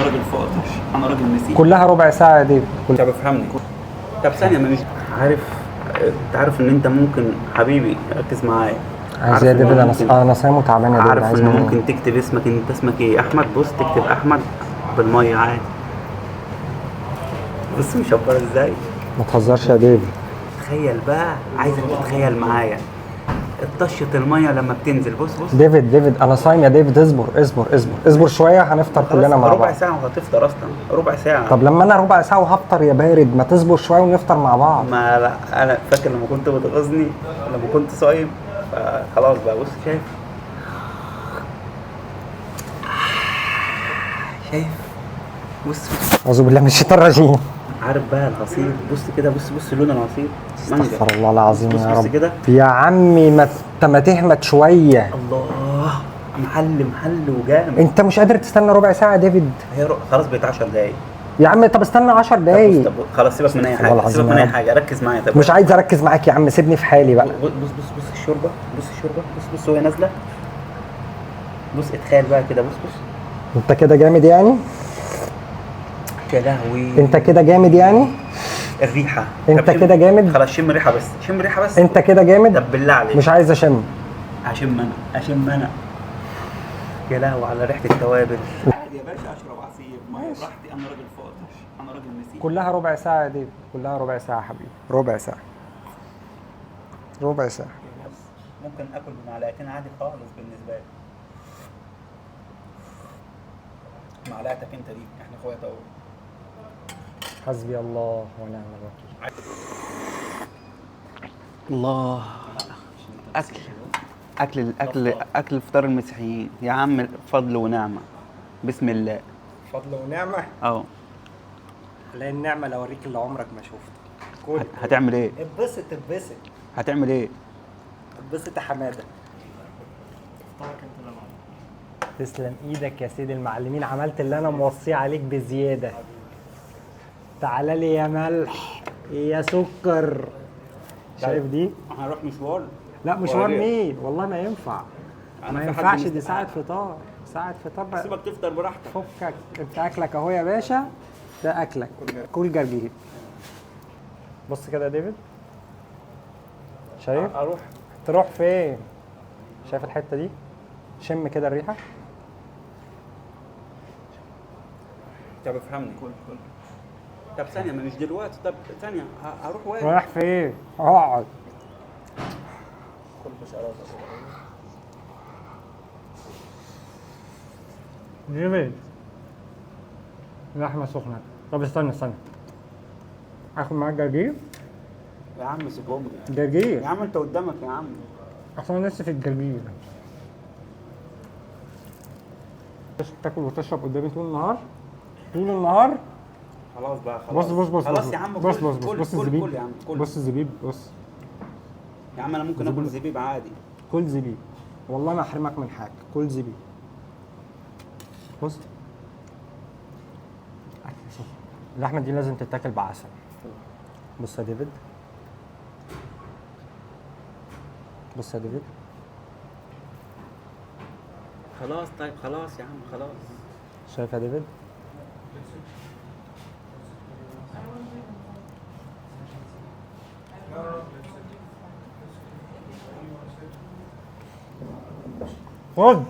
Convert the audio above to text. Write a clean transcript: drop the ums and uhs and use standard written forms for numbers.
راجل فاطر، انا راجل مسيحي. كلها ربع ساعه دي انت بفهمني. طب ثانيه، ما مش عارف. انت عارف ان انت ممكن حبيبي ركز معايا. عايز يا ديفيد، انا صايم وتعبان يا ديفيد. عارف عايز ان مني ممكن تكتب اسمك، انت اسمك ايه؟ احمد. بص تكتب احمد بالميه عادي. بص مشبر ازاي. ما تهزرش يا ديفيد. تخيل بقى، عايزك تتخيل معايا طشة الميه لما بتنزل. بص ديفيد انا صايم يا ديفيد. اصبر شويه، هنفطر كلنا مع بعض. ربع ساعة وهتفطر اصلا، ربع ساعة. طب لما انا ربع ساعه وهفطر يا بارد، ما تصبر شويه ونفطر مع بعض. ما لا، انا فاكر لما كنت بتغيظني لما كنت صايم. خلاص بقى، بص شايف بص اعوذ بالله من الشيطان الرجيم. عارف بقى العصير؟ بص كده، بص لون العصير. استغفر الله العظيم بص يا بص رب. كده. يا عمي ما تهمت شويه. الله، محل وجامد. انت مش قادر تستنى ربع ساعه يا ديفيد؟ خلاص بقت 10 دقايق. يا عم طب استنى 10 دقايق. طب خلاص سيبك من اي حاجه، سيبك من اي حاجه، ركز معايا. طب مش عايز اركز معاك يا عم، سيبني في حالي بقى. بص الشوربه، بص وهي نازله. بص اتخيل بقى كده، بص انت كده جامد يعني؟ يا لهوي، انت كده جامد يعني؟ الريحه. انت كده جامد؟ خلاص شم ريحه بس، شم ريحه بس. انت كده جامد؟ طب بالله عليك. مش عايز اشم. اشم انا. يا لهوي على ريحه التوابل. يا باشا اشرب عصير ميه براحتي، انا راجل فاطر، انا راجل مسيحي. كلها ربع ساعه يا ديفيد، كلها ربع ساعه يا حبيبي. ربع ساعه. ممكن اكل بمعلقتين عادي خالص بالنسبه لي. معلقتك انت دي، احنا اخوات اهو. حسبي الله ونعم الوكيل. الله. اكل فطار المسيحيين يا عم، فضل ونعمه. بسم الله. فضل ونعمه. لا النعمه لو اوريك اللي عمرك ما شفته. هتعمل ايه؟ اتبسط. هتعمل ايه؟ اتبسط يا حماده. تسلم ايدك يا سيدي المعلمين، عملت اللي انا موصيه عليك بزياده. تعالى لي يا ملح يا سكر. شايف دي؟ هنروح مشوار. لا مشوار مين؟ والله ما ينفع. ما ينفعش، دي ساعة فطار. بقى. سيبك تفطر براحتك. فكك، انت اكلك اهو يا باشا. ده اكلك. كل جرجير. بص كده يا ديفيد. شايف؟ اروح. تروح فين؟ شايف الحتة دي؟ شم كده الريحة. طب افهمني. كل طب ثانية، ما مش دلوقتي. طب ثانية، هروح وين؟ رايح فين؟ اقعد. كل بشارات. ديفيد، لحمة سخنة. طب استنى. اخد معاك جرجير؟ يا عم سيبهم لي. جرجير يا عم انت قدامك يا عم. اصل انا لسه في الجرجير. تاكل وتشرب قدامي طول النهار. خلاص بقى، خلاص. بص خلاص يا عم. بص الزبيب. يا عم كل. بص الزبيب. بص يا عم انا ممكن اكل زبيب عادي. كل زبيب، والله ما احرمك من حاجه. كل زبيب. بص اللحمه دي لازم تتاكل بعسل. بص يا ديفيد. خلاص طيب، خلاص يا عم خلاص. شايف يا ديفيد؟ خد